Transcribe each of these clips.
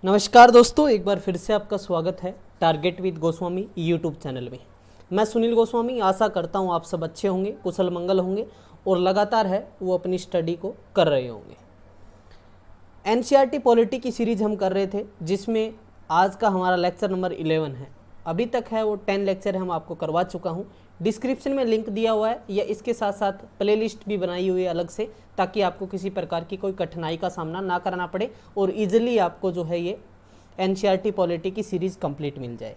नमस्कार दोस्तों, एक बार फिर से आपका स्वागत है target with Goswami YouTube channel में। मैं सुनील गोस्वामी आशा करता हूँ आप सब अच्छे होंगे, कुशल मंगल होंगे और लगातार है वो अपनी स्टडी को कर रहे होंगे। एनसीईआरटी पॉलिटी की सीरीज हम कर रहे थे जिसमें आज का हमारा लेक्चर नंबर 11 है। अभी तक है वो 10 लेक्चर हम आपको करवा चुका हूँ। डिस्क्रिप्शन में लिंक दिया हुआ है या इसके साथ साथ प्लेलिस्ट भी बनाई हुई है अलग से, ताकि आपको किसी प्रकार की कोई कठिनाई का सामना ना करना पड़े और इजीली आपको जो है ये एनसीईआरटी पॉलिटी की सीरीज़ कंप्लीट मिल जाए।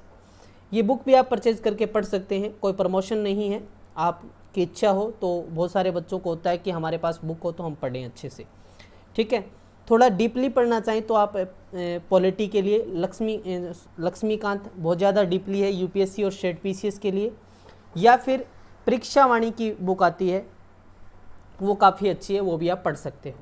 ये बुक भी आप परचेज करके पढ़ सकते हैं, कोई प्रमोशन नहीं है। आपकी इच्छा हो तो बहुत सारे बच्चों को होता है कि हमारे पास बुक हो तो हम पढ़ें अच्छे से, ठीक है। थोड़ा डीपली पढ़ना चाहें तो आप पॉलिटी के लिए लक्ष्मीकांत बहुत ज़्यादा डीपली है यूपीएससी और स्टेट पीसीएस के लिए, या फिर परीक्षा वाणी की बुक आती है वो काफ़ी अच्छी है, वो भी आप पढ़ सकते हो।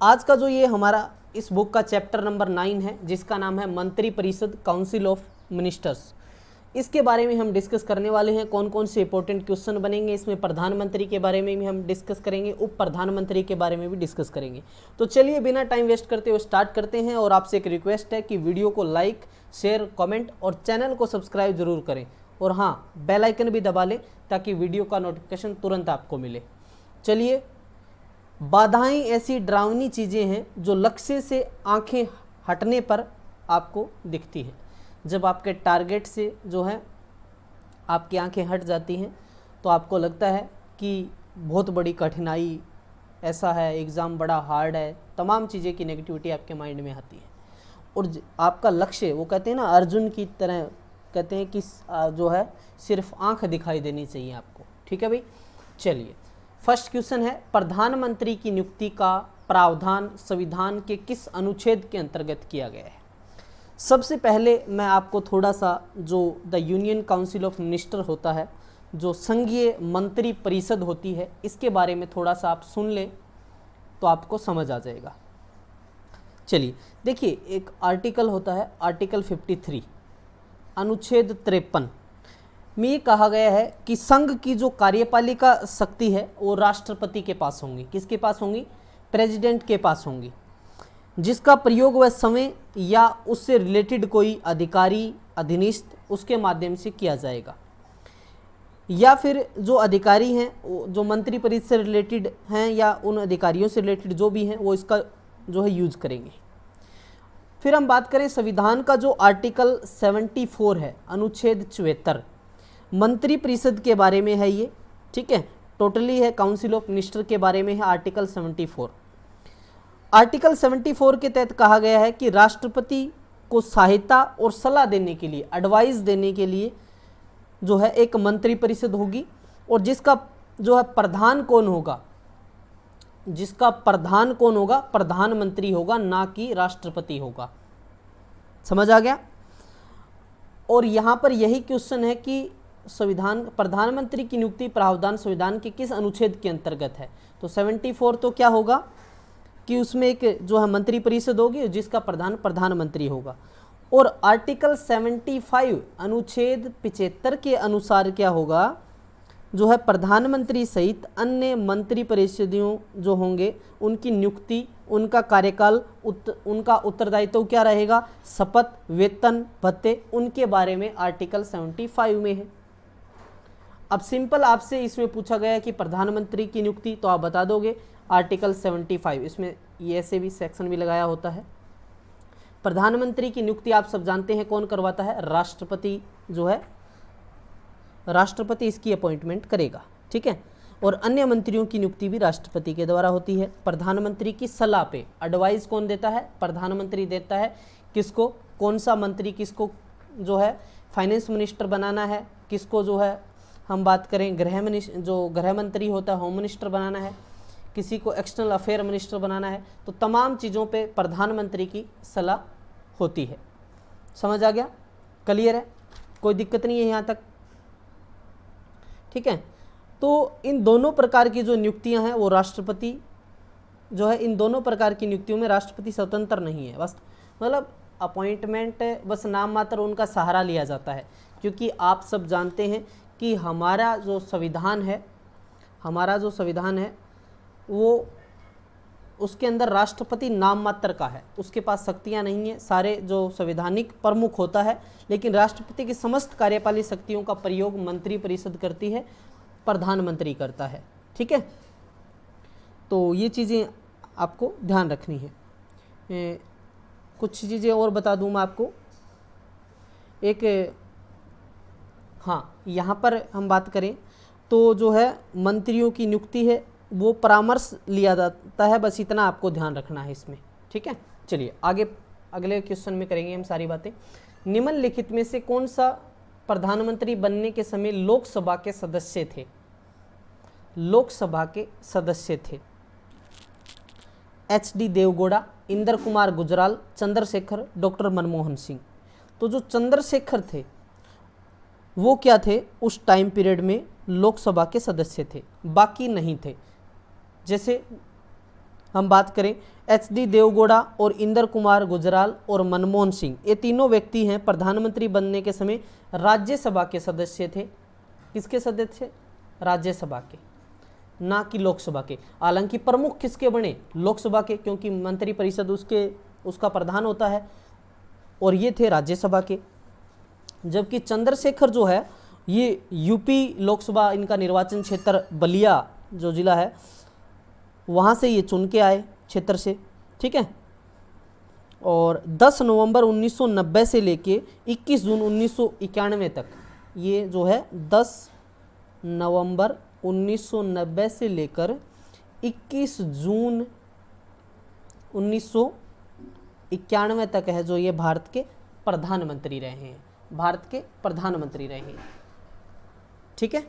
आज का जो ये हमारा इस बुक का चैप्टर नंबर 9 है जिसका नाम है मंत्री परिषद काउंसिल ऑफ मिनिस्टर्स। इसके बारे में हम डिस्कस करने वाले हैं। कौन कौन से इंपॉर्टेंट क्वेश्चन बनेंगे इसमें, प्रधानमंत्री के बारे में भी हम डिस्कस करेंगे, उप प्रधानमंत्री के बारे में भी डिस्कस करेंगे। तो चलिए बिना टाइम वेस्ट करते हुए स्टार्ट करते हैं। और आपसे एक रिक्वेस्ट है कि वीडियो को लाइक, शेयर, कमेंट और चैनल को सब्सक्राइब जरूर करें। और हाँ, बेल आइकन भी दबा लें ताकि वीडियो का नोटिफिकेशन तुरंत आपको मिले। चलिए, बाधाएं ऐसी डरावनी चीज़ें हैं जो लक्ष्य से आंखें हटने पर आपको दिखती है। जब आपके टारगेट से जो है आपकी आंखें हट जाती हैं तो आपको लगता है कि बहुत बड़ी कठिनाई ऐसा है, एग्ज़ाम बड़ा हार्ड है, तमाम चीज़ें की नेगेटिविटी आपके माइंड में आती है। और आपका लक्ष्य, वो कहते हैं ना अर्जुन की तरह, कहते हैं कि जो है सिर्फ आंख दिखाई देनी चाहिए आपको, ठीक है भाई। चलिए, फर्स्ट क्वेश्चन है, प्रधानमंत्री की नियुक्ति का प्रावधान संविधान के किस अनुच्छेद के अंतर्गत किया गया है। सबसे पहले मैं आपको थोड़ा सा जो the union council of minister होता है, जो संघीय मंत्री परिषद होती है, इसके बारे में थोड़ा सा आप सुन लें तो आपको समझ आ जाएगा। चलिए देखिए, एक आर्टिकल होता है आर्टिकल 53 अनुच्छेद 53 में ये कहा गया है कि संघ की जो कार्यपालिका शक्ति है वो राष्ट्रपति के पास होंगी। किसके पास होंगी? प्रेसिडेंट के पास होंगी, जिसका प्रयोग वह समय या उससे रिलेटेड कोई अधिकारी, अधीनस्थ उसके माध्यम से किया जाएगा, या फिर जो अधिकारी हैं जो मंत्री परिषद से रिलेटेड हैं या उन अधिकारियों से रिलेटेड जो भी हैं वो इसका जो है यूज करेंगे। फिर हम बात करें संविधान का जो आर्टिकल 74 है अनुच्छेद 74 मंत्री परिषद के बारे में है ये, ठीक है। टोटली है काउंसिल ऑफ मिनिस्टर के बारे में है आर्टिकल 74। आर्टिकल 74 के तहत कहा गया है कि राष्ट्रपति को सहायता और सलाह देने के लिए, एडवाइस देने के लिए जो है एक मंत्री परिषद होगी, और जिसका जो है प्रधान कौन होगा? जिसका प्रधान कौन होगा? प्रधानमंत्री होगा, ना कि राष्ट्रपति होगा। समझ आ गया? और यहाँ पर यही क्वेश्चन है कि संविधान प्रधानमंत्री की नियुक्ति प्रावधान संविधान के किस अनुच्छेद के अंतर्गत है। तो 74 तो क्या होगा कि उसमें एक जो है मंत्री परिषद होगी जिसका प्रधान प्रधानमंत्री होगा। और आर्टिकल 75 अनुच्छेद 75 के अनुसार क्या होगा? जो है प्रधानमंत्री सहित अन्य मंत्री परिषदों जो होंगे उनकी नियुक्ति, उनका कार्यकाल, उनका उत्तरदायित्व क्या रहेगा? शपथ, वेतन, भत्ते, उनके बारे में आर्टिकल 75 में है। अब सिंपल आपसे इसमें पूछा गया है कि प्रधानमंत्री की नियुक्ति, तो आप बता दोगे आर्टिकल 75। इसमें ये ऐसे भी सेक्शन भी लगाया होता है। प्रधानमंत्री की नियुक्ति आप सब जानते हैं कौन करवाता है? राष्ट्रपति जो है, राष्ट्रपति इसकी अपॉइंटमेंट करेगा, ठीक है। और अन्य मंत्रियों की नियुक्ति भी राष्ट्रपति के द्वारा होती है। प्रधानमंत्री की सलाह पे एडवाइस कौन देता है? प्रधानमंत्री देता है। किसको? कौन सा मंत्री किसको जो है फाइनेंस मिनिस्टर बनाना है, किसको जो है हम बात करें जो गृह मंत्री होता है होम मिनिस्टर बनाना है, किसी को एक्सटर्नल अफेयर मिनिस्टर बनाना है, तो तमाम चीज़ों पे प्रधानमंत्री की सलाह होती है। समझ आ गया? क्लियर है? कोई दिक्कत नहीं है यहाँ तक, ठीक है। तो इन दोनों प्रकार की जो नियुक्तियां हैं वो राष्ट्रपति जो है, इन दोनों प्रकार की नियुक्तियों में राष्ट्रपति स्वतंत्र नहीं है। बस मतलब अपॉइंटमेंट बस नाम मात्र उनका सहारा लिया जाता है, क्योंकि आप सब जानते हैं कि हमारा जो संविधान है वो उसके अंदर राष्ट्रपति नाम मात्र का है, उसके पास शक्तियां नहीं है, सारे जो संवैधानिक प्रमुख होता है, लेकिन राष्ट्रपति की समस्त कार्यपालिक शक्तियों का प्रयोग मंत्री परिषद करती है, प्रधानमंत्री करता है। ठीक है, तो ये चीज़ें आपको ध्यान रखनी है। कुछ चीज़ें और बता दूँ मैं आपको। एक हाँ, यहाँ पर हम बात करें तो जो है मंत्रियों की नियुक्ति है वो परामर्श लिया जाता है, बस इतना आपको ध्यान रखना है इसमें। ठीक है, चलिए आगे अगले क्वेश्चन में करेंगे हम सारी बातें। निम्नलिखित में से कौन सा प्रधानमंत्री बनने के समय लोकसभा के सदस्य थे? लोकसभा के सदस्य थे HD देवगौड़ा, इंदर कुमार गुजराल, चंद्रशेखर, डॉक्टर मनमोहन सिंह। तो जो चंद्रशेखर थे वो क्या थे, उस टाइम पीरियड में लोकसभा के सदस्य थे, बाकी नहीं थे। जैसे हम बात करें HD देवगौड़ा और इंदर कुमार गुजराल और मनमोहन सिंह, ये तीनों व्यक्ति हैं प्रधानमंत्री बनने के समय राज्यसभा के सदस्य थे। किसके सदस्य? राज्यसभा के, ना कि लोकसभा के। हालांकि प्रमुख किसके बने? लोकसभा के, क्योंकि मंत्री परिषद उसका प्रधान होता है, और ये थे राज्यसभा के। जबकि चंद्रशेखर जो है ये यूपी लोकसभा, इनका निर्वाचन क्षेत्र बलिया जो जिला है वहाँ से ये चुन के आए क्षेत्र से। ठीक है, और 10 नवंबर 1990 से लेके 21 जून 1991 तक, ये जो है 10 नवंबर 1990 से लेकर 21 जून 1991 तक है जो ये भारत के प्रधानमंत्री रहे हैं, भारत के प्रधानमंत्री रहे हैं। ठीक है,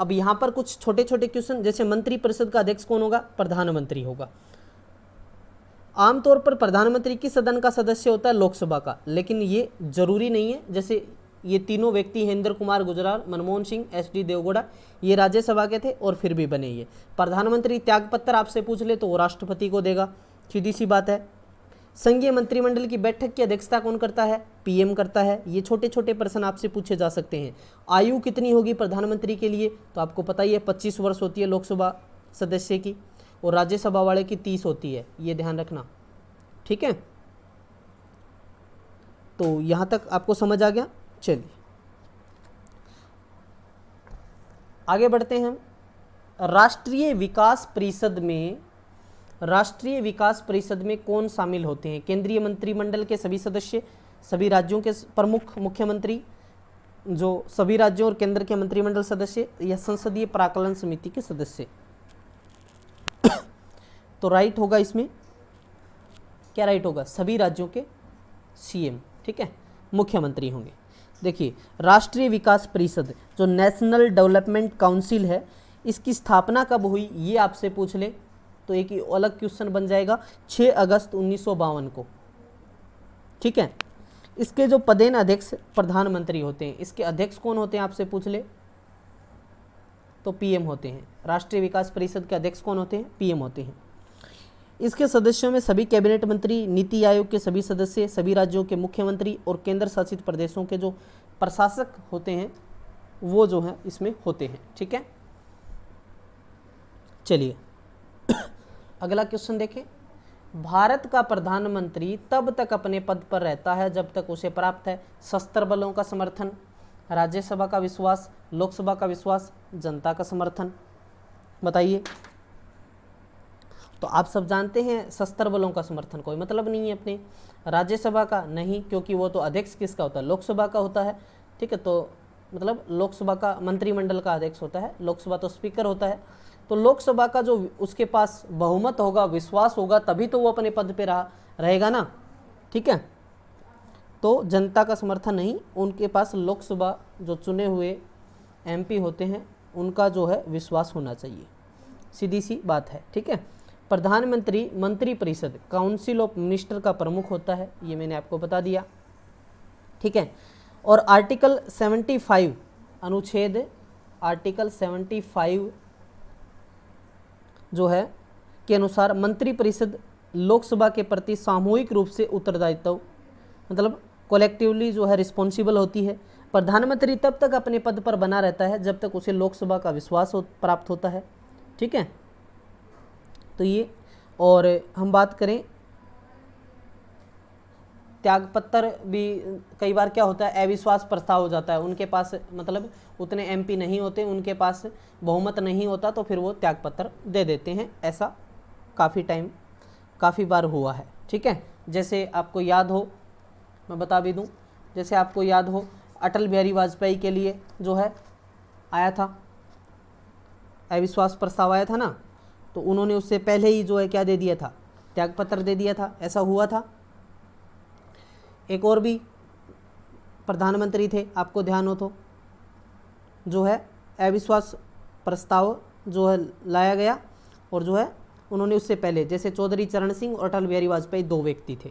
अब यहाँ पर कुछ छोटे छोटे क्वेश्चन, जैसे मंत्री परिषद का अध्यक्ष कौन होगा? प्रधानमंत्री होगा। आमतौर पर प्रधानमंत्री किस सदन का सदस्य होता है? लोकसभा का, लेकिन ये जरूरी नहीं है। जैसे ये तीनों व्यक्ति हैं, इंदर कुमार गुजराल, मनमोहन सिंह, HD देवगौड़ा, ये राज्यसभा के थे और फिर भी बने। ये प्रधानमंत्री त्यागपत्र आपसे पूछ ले तो वो राष्ट्रपति को देगा, सीधी सी बात है। संघीय मंत्रिमंडल की बैठक की अध्यक्षता कौन करता है? PM करता है। ये छोटे छोटे प्रश्न आपसे पूछे जा सकते हैं। आयु कितनी होगी प्रधानमंत्री के लिए? तो आपको पता ही है 25 वर्ष होती है लोकसभा सदस्य की, और राज्यसभा वाले की 30 होती है, ये ध्यान रखना। ठीक है, तो यहाँ तक आपको समझ आ गया। चलिए आगे बढ़ते हैं हम। राष्ट्रीय विकास परिषद में कौन शामिल होते हैं? केंद्रीय मंत्रिमंडल के सभी सदस्य, सभी राज्यों के प्रमुख मुख्यमंत्री, जो सभी राज्यों और केंद्र के मंत्रिमंडल सदस्य, या संसदीय प्राक्कलन समिति के सदस्य। तो राइट होगा इसमें, क्या राइट होगा? सभी राज्यों के CM, ठीक है, मुख्यमंत्री होंगे। देखिए, राष्ट्रीय विकास परिषद जो नेशनल डेवलपमेंट काउंसिल है, इसकी स्थापना कब हुई ये आपसे पूछ ले तो एक अलग क्वेश्चन बन जाएगा। 6 अगस्त 1952 को। ठीक है, इसके जो पदेन अध्यक्ष प्रधानमंत्री होते हैं, इसके अध्यक्ष कौन होते हैं आपसे पूछ ले तो PM होते हैं। राष्ट्रीय विकास परिषद के अध्यक्ष कौन होते हैं? PM होते हैं। इसके सदस्यों में सभी कैबिनेट मंत्री, नीति आयोग के सभी सदस्य, सभी राज्यों के मुख्यमंत्री और केंद्र शासित प्रदेशों के जो प्रशासक होते हैं वो जो है इसमें होते हैं। ठीक है, चलिए अगला क्वेश्चन देखें। भारत का प्रधानमंत्री तब तक अपने पद पर रहता है जब तक उसे प्राप्त है सशस्त्र बलों का समर्थन, राज्यसभा का विश्वास, लोकसभा का विश्वास, जनता का समर्थन। बताइए। तो आप सब जानते हैं सशस्त्र बलों का समर्थन कोई मतलब नहीं है अपने, राज्यसभा का नहीं, क्योंकि वो तो अध्यक्ष किसका होता है? लोकसभा का होता है। ठीक है, तो मतलब लोकसभा का मंत्रिमंडल का अध्यक्ष होता है, लोकसभा तो स्पीकर होता है। तो लोकसभा का जो उसके पास बहुमत होगा, विश्वास होगा, तभी तो वो अपने पद पे रहेगा ना। ठीक है, तो जनता का समर्थन नहीं, उनके पास लोकसभा जो चुने हुए MP होते हैं उनका जो है विश्वास होना चाहिए, सीधी सी बात है। ठीक है, प्रधानमंत्री मंत्री परिषद काउंसिल ऑफ मिनिस्टर का प्रमुख होता है, ये मैंने आपको बता दिया। ठीक है, और आर्टिकल 75 अनुच्छेद आर्टिकल 75 जो है के अनुसार मंत्री परिषद लोकसभा के प्रति सामूहिक रूप से उत्तरदायित्व, मतलब कलेक्टिवली जो है रिस्पॉन्सिबल होती है। प्रधानमंत्री तब तक अपने पद पर बना रहता है जब तक उसे लोकसभा का विश्वास प्राप्त होता है। ठीक है, तो ये और हम बात करें त्यागपत्र भी कई बार क्या होता है, अविश्वास प्रस्ताव हो जाता है, उनके पास मतलब उतने एमपी नहीं होते, उनके पास बहुमत नहीं होता, तो फिर वो त्यागपत्र दे देते हैं। ऐसा काफ़ी बार हुआ है। ठीक है, जैसे आपको याद हो, मैं बता भी दूं, जैसे आपको याद हो अटल बिहारी वाजपेयी के लिए जो है आया था, अविश्वास प्रस्ताव आया था ना, तो उन्होंने उससे पहले ही जो है क्या दे दिया था, त्यागपत्र दे दिया था। ऐसा हुआ था। एक और भी प्रधानमंत्री थे, आपको ध्यान हो तो, जो है अविश्वास प्रस्ताव जो है लाया गया, और जो है उन्होंने उससे पहले, जैसे चौधरी चरण सिंह और अटल बिहारी वाजपेयी 2 व्यक्ति थे।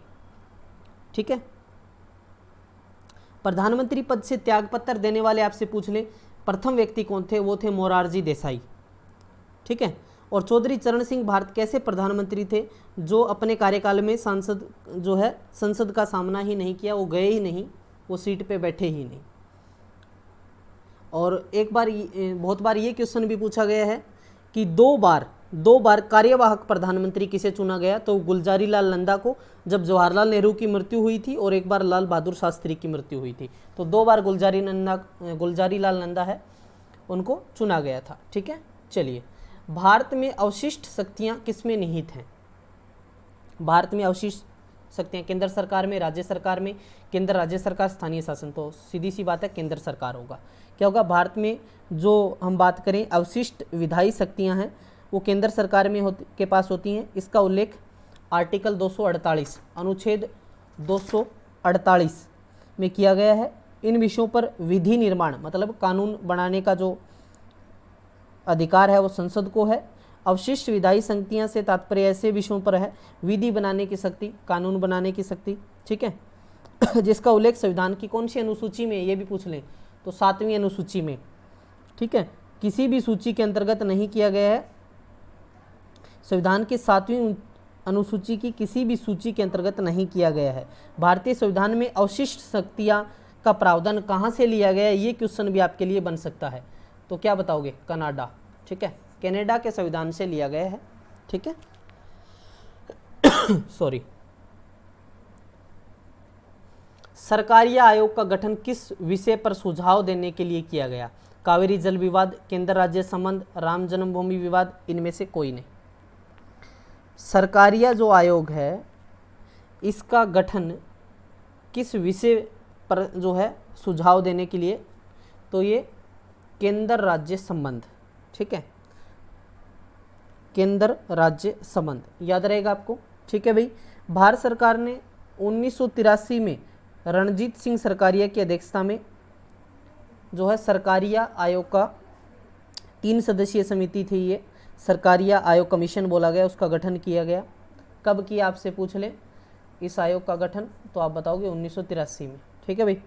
ठीक है, प्रधानमंत्री पद से त्यागपत्र देने वाले आपसे पूछ ले प्रथम व्यक्ति कौन थे, वो थे मोरारजी देसाई। ठीक है, और चौधरी चरण सिंह भारत के ऐसे प्रधानमंत्री थे जो अपने कार्यकाल में संसद का सामना ही नहीं किया, वो गए ही नहीं, वो सीट पे बैठे ही नहीं। और एक बार बहुत बार ये क्वेश्चन भी पूछा गया है कि दो बार कार्यवाहक प्रधानमंत्री किसे चुना गया, तो गुलजारी लाल नंदा को, जब जवाहरलाल नेहरू की मृत्यु हुई थी और एक बार लाल बहादुर शास्त्री की मृत्यु हुई थी, तो 2 बार गुलजारी लाल नंदा है, उनको चुना गया था। ठीक है, चलिए, भारत में अवशिष्ट शक्तियाँ किसमें निहित हैं? भारत में अवशिष्ट शक्तियाँ केंद्र सरकार में, राज्य सरकार में, केंद्र राज्य सरकार, स्थानीय शासन, तो सीधी सी बात है केंद्र सरकार होगा। क्या होगा, भारत में जो हम बात करें अवशिष्ट विधायी शक्तियाँ हैं वो केंद्र सरकार में के पास होती हैं। इसका उल्लेख आर्टिकल 248 अनुच्छेद 248 में किया गया है। इन विषयों पर विधि निर्माण मतलब कानून बनाने का जो अधिकार है वो संसद को है। अवशिष्ट विधायी शक्तियाँ से तात्पर्य ऐसे विषयों पर है विधि बनाने की शक्ति, कानून बनाने की शक्ति। ठीक है, जिसका उल्लेख संविधान की कौन सी अनुसूची में, ये भी पूछ लें तो 7वीं अनुसूची में। ठीक है, किसी भी सूची के अंतर्गत नहीं किया गया है। संविधान की 7वीं अनुसूची की किसी भी सूची के अंतर्गत नहीं किया गया है। भारतीय संविधान में अवशिष्ट शक्तियाँ का प्रावधान कहाँ से लिया गया है, ये क्वेश्चन भी आपके लिए बन सकता है। तो क्या बताओगे, कनाडा। ठीक है, कनाडा के संविधान से लिया गया है। ठीक है सॉरी। सरकारिया आयोग का गठन किस विषय पर सुझाव देने के लिए किया गया? कावेरी जल विवाद, केंद्र राज्य संबंध, राम जन्मभूमि विवाद, इनमें से कोई नहीं। सरकारिया जो आयोग है इसका गठन किस विषय पर जो है सुझाव देने के लिए, तो ये केंद्र राज्य संबंध। ठीक है, केंद्र राज्य संबंध याद रहेगा आपको। ठीक है भाई, भारत सरकार ने 1983 में रणजीत सिंह सरकारिया की अध्यक्षता में जो है सरकारिया आयोग का 3 सदस्यीय समिति थी, ये सरकारिया आयोग कमीशन बोला गया, उसका गठन किया गया। कब किया आपसे पूछ ले इस आयोग का गठन, तो आप बताओगे 1983 में। ठीक है भाई,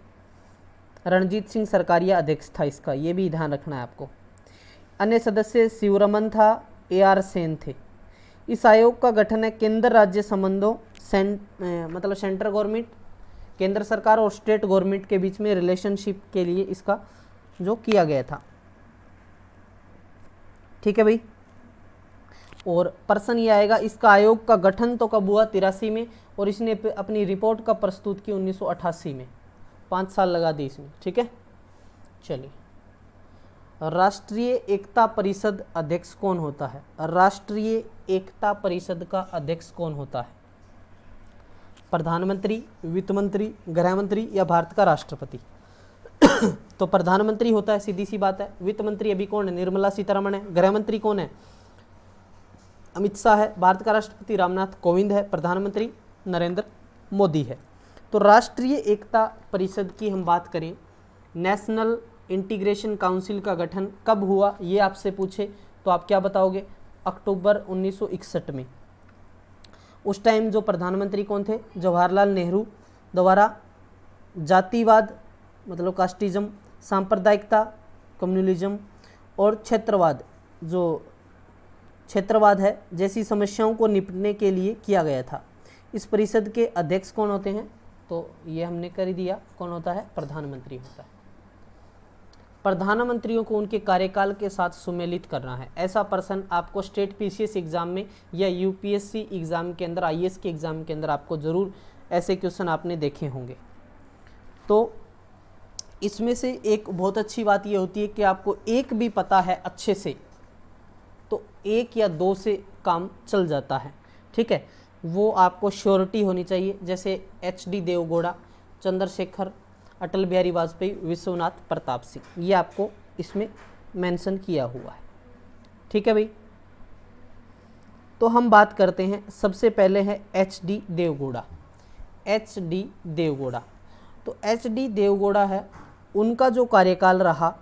रणजीत सिंह सरकारिया अध्यक्ष था इसका, ये भी ध्यान रखना है आपको। अन्य सदस्य शिवरमन था, AR सेन थे। इस आयोग का गठन है केंद्र राज्य संबंधों मतलब सेंट्रल गवर्नमेंट, केंद्र सरकार और स्टेट गवर्नमेंट के बीच में रिलेशनशिप के लिए इसका जो किया गया था। ठीक है भाई, और पर्सन ये आएगा। इसका आयोग का गठन तो कब हुआ, 83 में, और इसने अपनी रिपोर्ट का प्रस्तुत की 1988 में। 5 साल लगा दी इसमें। ठीक है, चलिए, राष्ट्रीय एकता परिषद अध्यक्ष कौन होता है? राष्ट्रीय एकता परिषद का अध्यक्ष कौन होता है? प्रधानमंत्री, वित्त मंत्री, गृह मंत्री या भारत का राष्ट्रपति? तो प्रधानमंत्री होता है, सीधी सी बात है। वित्त मंत्री अभी कौन है? निर्मला सीतारमण है। गृह मंत्री कौन है? अमित शाह है। भारत का राष्ट्रपति रामनाथ कोविंद है। प्रधानमंत्री नरेंद्र मोदी है। तो राष्ट्रीय एकता परिषद की हम बात करें, नेशनल इंटीग्रेशन काउंसिल का गठन कब हुआ, ये आपसे पूछे तो आप क्या बताओगे? अक्टूबर 1961 में। उस टाइम जो प्रधानमंत्री कौन थे? जवाहरलाल नेहरू द्वारा जातिवाद मतलब कास्टिज्म, सांप्रदायिकता कम्युनलिज्म और क्षेत्रवाद है जैसी समस्याओं को निपटने के लिए किया गया था। इस परिषद के अध्यक्ष कौन होते हैं? तो ये हमने कर ही दिया, कौन होता है? प्रधानमंत्री होता है। प्रधानमंत्रियों को उनके कार्यकाल के साथ सुमेलित करना है। ऐसा प्रश्न आपको स्टेट पीसीएस एग्जाम में या यूपीएससी एग्जाम के अंदर, आईएएस के एग्जाम के अंदर आपको ज़रूर ऐसे क्वेश्चन आपने देखे होंगे। तो इसमें से एक बहुत अच्छी बात ये होती है कि आपको एक भी पता है अच्छे से तो एक या दो से काम चल जाता है, ठीक है। वो आपको श्योरिटी होनी चाहिए, जैसे HD देवगौड़ा, चंद्रशेखर, अटल बिहारी वाजपेयी, विश्वनाथ प्रताप सिंह, ये आपको इसमें मेंशन किया हुआ है, ठीक है भाई। तो हम बात करते हैं, सबसे पहले है HD देवगौड़ा। HD देवगौड़ा, तो HD देवगौड़ा है, उनका जो कार्यकाल रहा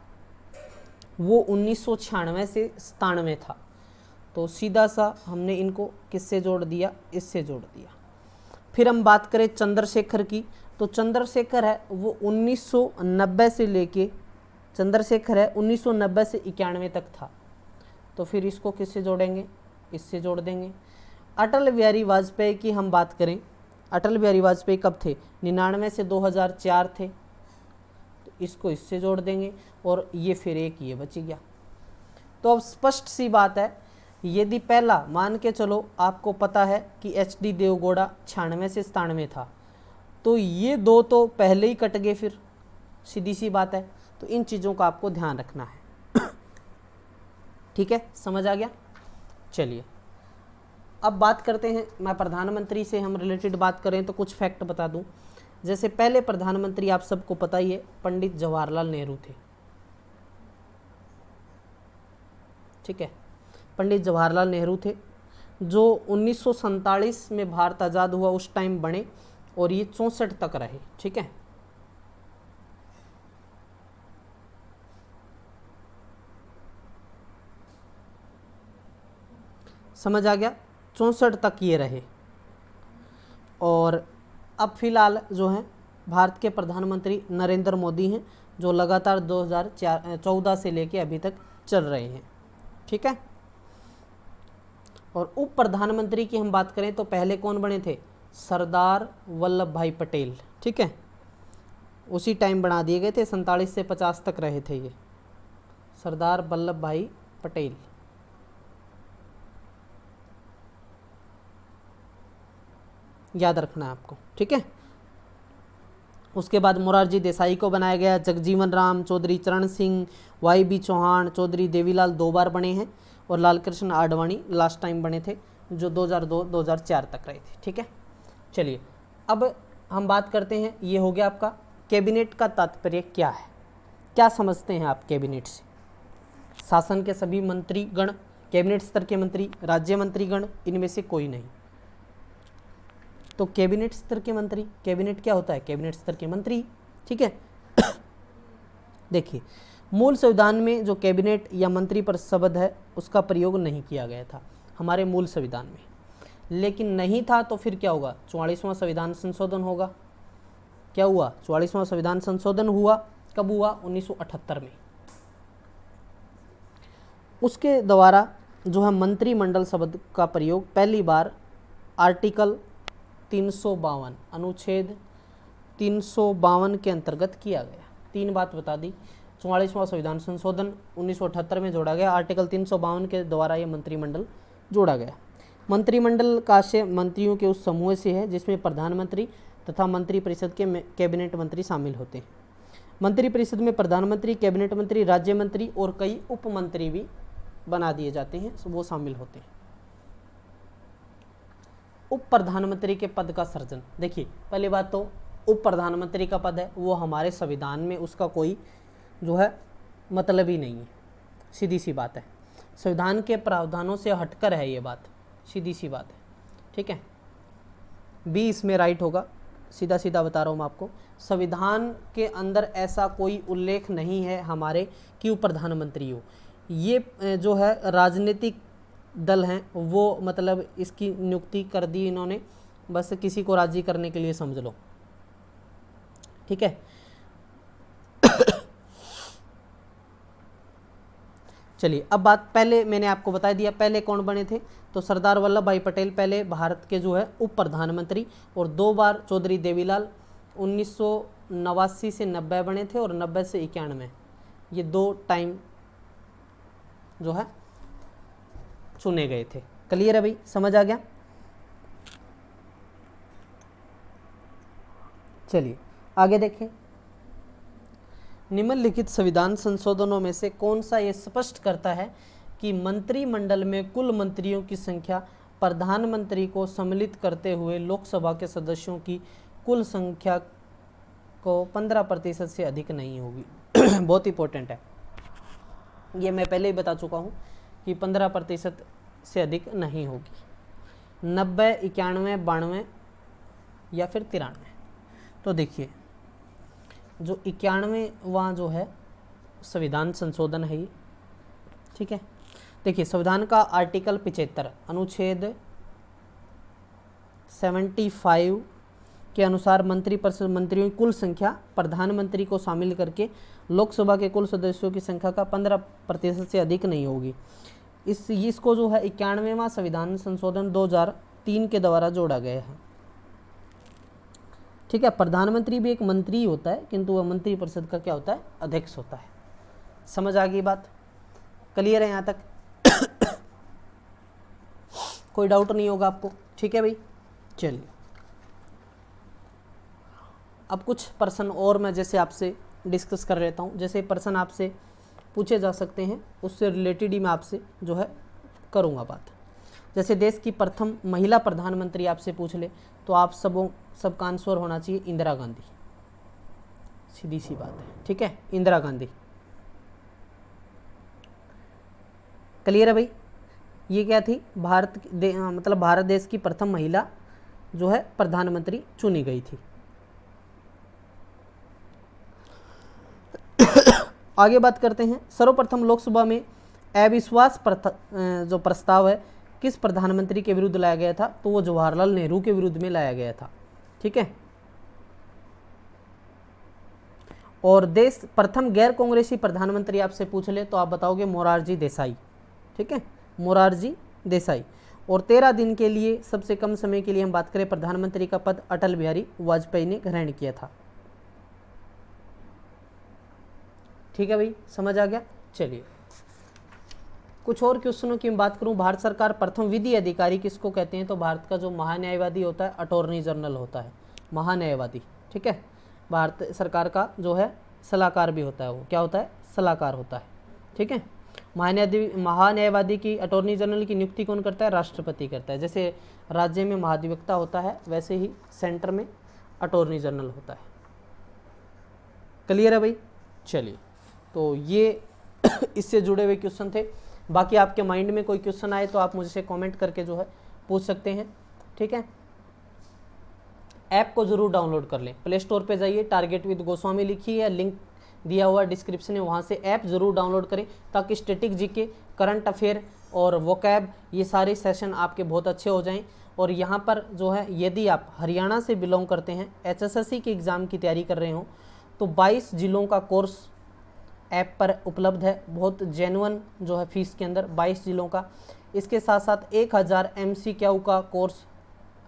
वो 1996 से 97 था। तो सीधा सा हमने इनको किससे जोड़ दिया, इससे जोड़ दिया। फिर हम बात करें चंद्रशेखर की, तो चंद्रशेखर है वो 1990 से लेके, चंद्रशेखर है 1990 से 91 तक था। तो फिर इसको किससे जोड़ेंगे, इससे जोड़ देंगे। अटल बिहारी वाजपेयी की हम बात करें, अटल बिहारी वाजपेयी कब थे, 99 से 2004 थे, तो इसको इससे जोड़ देंगे और ये फिर एक ये बच गया। तो अब स्पष्ट सी बात है, यदि पहला मान के चलो आपको पता है कि HD देवगौड़ा 96 से 97 था, तो ये दो तो पहले ही कट गए, फिर सीधी सी बात है। तो इन चीज़ों का आपको ध्यान रखना है, ठीक है, समझ आ गया। चलिए अब बात करते हैं, मैं प्रधानमंत्री से हम रिलेटेड बात करें तो कुछ फैक्ट बता दूं। जैसे पहले प्रधानमंत्री आप सबको पता ही है, पंडित जवाहरलाल नेहरू थे, ठीक है, पंडित जवाहरलाल नेहरू थे, जो 1947 में भारत आज़ाद हुआ उस टाइम बने और ये 64 तक रहे, ठीक है। समझ आ गया, 64 तक ये रहे। और अब फिलहाल जो हैं भारत के प्रधानमंत्री नरेंद्र मोदी हैं, जो लगातार 2014 से लेके अभी तक चल रहे हैं, ठीक है। और उप प्रधानमंत्री की हम बात करें तो पहले कौन बने थे, सरदार वल्लभ भाई पटेल, ठीक है, उसी टाइम बना दिए गए थे, 47 से 50 तक रहे थे ये, सरदार वल्लभ भाई पटेल। याद रखना है आपको, ठीक है। उसके बाद मोरारजी देसाई को बनाया गया, जगजीवन राम, चौधरी चरण सिंह, YB चौहान, चौधरी देवीलाल 2 बार बने हैं, और लाल कृष्ण आडवाणी लास्ट टाइम बने थे, जो 2002-2004 तक रहे थे, ठीक है। चलिए अब हम बात करते हैं, ये हो गया आपका कैबिनेट का तात्पर्य क्या है, क्या समझते हैं आप कैबिनेट से। शासन के सभी मंत्रीगण, कैबिनेट स्तर के मंत्री, राज्य मंत्रीगण, इनमें से कोई नहीं। तो कैबिनेट स्तर के मंत्री, कैबिनेट क्या होता है, कैबिनेट स्तर के मंत्री, ठीक है। देखिए मूल संविधान में जो कैबिनेट या मंत्री पर शब्द है उसका प्रयोग नहीं किया गया था हमारे मूल संविधान में, लेकिन नहीं था तो फिर क्या होगा, 44वां संविधान संशोधन होगा। क्या हुआ, 44वां संविधान संशोधन हुआ, कब हुआ, 1978 में। उसके द्वारा जो है मंत्रिमंडल शब्द का प्रयोग पहली बार आर्टिकल 352, अनुच्छेद 352 के अंतर्गत किया गया। 3 बात बता दी, 44वां संविधान संशोधन 1978 में जोड़ा गया, आर्टिकल 352 के द्वारा ये मंत्रिमंडल जोड़ा गया। मंत्रिमंडल का आशय मंत्रियों के उस समूह से है जिसमें प्रधानमंत्री तथा मंत्रिपरिषद के कैबिनेट मंत्री शामिल होते हैं। मंत्रिपरिषद में प्रधानमंत्री, कैबिनेट मंत्री, राज्य मंत्री और कई उप मंत्री भी बना दिए जाते हैं, वो शामिल होते हैं। उप प्रधानमंत्री के पद का सृजन, देखिए पहली बात तो उप प्रधानमंत्री का पद है वो हमारे संविधान में उसका कोई जो है मतलब ही नहीं है, सीधी सी बात है, संविधान के प्रावधानों से हटकर है ये बात, सीधी सी बात है, ठीक है। बी इसमें राइट होगा, सीधा सीधा बता रहा हूँ मैं आपको, संविधान के अंदर ऐसा कोई उल्लेख नहीं है हमारे कि उप प्रधानमंत्री हो। ये जो है राजनीतिक दल हैं वो मतलब इसकी नियुक्ति कर दी इन्होंने, बस किसी को राजी करने के लिए समझ लो, ठीक है। चलिए अब बात, पहले मैंने आपको बता दिया पहले कौन बने थे, तो सरदार वल्लभ भाई पटेल पहले भारत के जो है उप प्रधानमंत्री, और 2 बार चौधरी देवीलाल 1989 से 90 बने थे और 90 से 91, ये 2 टाइम जो है चुने गए थे। क्लियर है भाई, समझ आ गया। चलिए आगे देखें। निम्नलिखित संविधान संशोधनों में से कौन सा ये स्पष्ट करता है कि मंत्रिमंडल में कुल मंत्रियों की संख्या प्रधानमंत्री को सम्मिलित करते हुए लोकसभा के सदस्यों की कुल संख्या को 15% से अधिक नहीं होगी। बहुत इंपॉर्टेंट है ये, मैं पहले ही बता चुका हूँ कि 15% से अधिक नहीं होगी। 90, 91, 92 या फिर 93। तो देखिए जो 91वां जो है संविधान संशोधन है ये, ठीक है। देखिए संविधान का आर्टिकल 75 अनुच्छेद 75 के अनुसार मंत्रिपरिषद मंत्रियों की कुल संख्या प्रधानमंत्री को शामिल करके लोकसभा के कुल सदस्यों की संख्या का 15% से अधिक नहीं होगी। इसको जो है 91वां संविधान संशोधन 2003 के द्वारा जोड़ा गया है, ठीक है। प्रधानमंत्री भी एक मंत्री होता है, किंतु वह मंत्रिपरिषद का क्या होता है, अध्यक्ष होता है। समझ आ गई बात, क्लियर है यहाँ तक? कोई डाउट नहीं होगा आपको, ठीक है भाई। चलिए अब कुछ प्रश्न और मैं जैसे आपसे डिस्कस कर लेता हूँ, जैसे प्रश्न आपसे पूछे जा सकते हैं उससे रिलेटेड ही मैं आपसे जो है करूँगा बात। जैसे देश की प्रथम महिला प्रधानमंत्री आपसे पूछ ले तो आप सबका आंसर होना चाहिए इंदिरा गांधी, सीधी सी बात है, ठीक है, इंदिरा गांधी। क्लियर है भाई? ये क्या थी, मतलब भारत देश की प्रथम महिला जो है प्रधानमंत्री चुनी गई थी। आगे बात करते हैं। सर्वप्रथम लोकसभा में अविश्वास जो प्रस्ताव है किस प्रधानमंत्री के विरुद्ध लाया गया था, तो वो जवाहरलाल नेहरू के विरुद्ध में लाया गया था, ठीक है। और देश प्रथम गैर कांग्रेसी प्रधानमंत्री आपसे पूछ ले तो आप बताओगे मोरारजी देसाई, ठीक है, मोरारजी देसाई। और 13 दिन के लिए सबसे कम समय के लिए हम बात करें प्रधानमंत्री का पद अटल बिहारी वाजपेयी ने ग्रहण किया था, ठीक है भाई, समझ आ गया। चलिए कुछ और क्वेश्चनों की मैं बात करूं। भारत सरकार प्रथम विधि अधिकारी किसको कहते हैं, तो भारत का जो महान्यायवादी होता है अटॉर्नी जनरल होता है, महान्यायवादी, ठीक है। भारत सरकार का जो है सलाहकार भी होता है, वो क्या होता है, सलाहकार होता है, ठीक है। महान्यायवादी की अटॉर्नी जनरल की नियुक्ति कौन करता है, राष्ट्रपति करता है। जैसे राज्य में महाधिवक्ता होता है वैसे ही सेंटर में अटॉर्नी जनरल होता है। क्लियर है भाई? चलिए तो ये इससे जुड़े हुए क्वेश्चन थे। बाकी आपके माइंड में कोई क्वेश्चन आए तो आप मुझसे कमेंट करके जो है पूछ सकते हैं, ठीक है। ऐप को ज़रूर डाउनलोड कर लें, प्ले स्टोर पे जाइए, टारगेट विद गोस्वामी लिखिए या लिंक दिया हुआ डिस्क्रिप्शन में, वहाँ से ऐप ज़रूर डाउनलोड करें ताकि स्टैटिक जीके, करंट अफेयर और वोकैब ये सारे सेशन आपके बहुत अच्छे हो जाएं। और यहाँ पर जो है यदि आप हरियाणा से बिलोंग करते हैं, HSSC के एग्ज़ाम की तैयारी कर रहे हो तो 22 जिलों का कोर्स ऐप पर उपलब्ध है, बहुत जेन्युइन जो है फीस के अंदर 22 जिलों का। इसके साथ साथ 1000 MCQ का कोर्स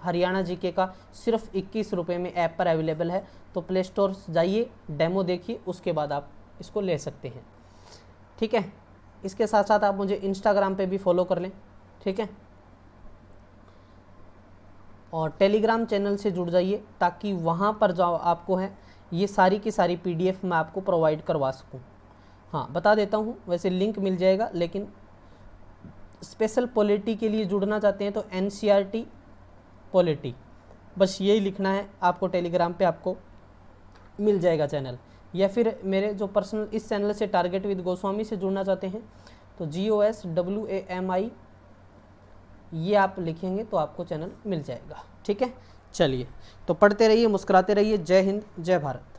हरियाणा जीके का सिर्फ 21 रुपये में ऐप पर अवेलेबल है। तो प्ले स्टोर जाइए, डेमो देखिए, उसके बाद आप इसको ले सकते हैं, ठीक है। इसके साथ साथ आप मुझे इंस्टाग्राम पे भी फॉलो कर लें, ठीक है। और टेलीग्राम चैनल से जुड़ जाइए ताकि वहाँ पर जो आपको है ये सारी की सारी PDF मैं आपको प्रोवाइड करवा सकूँ। हाँ बता देता हूँ, वैसे लिंक मिल जाएगा, लेकिन स्पेशल पॉलिटी के लिए जुड़ना चाहते हैं तो NCERT पॉलिटी बस यही लिखना है आपको, टेलीग्राम पे आपको मिल जाएगा चैनल। या फिर मेरे जो पर्सनल इस चैनल से टारगेट विद गोस्वामी से जुड़ना चाहते हैं तो GOSWAMI ये आप लिखेंगे तो आपको चैनल मिल जाएगा, ठीक है। चलिए तो पढ़ते रहिए, मुस्कुराते रहिए। जय हिंद, जय भारत।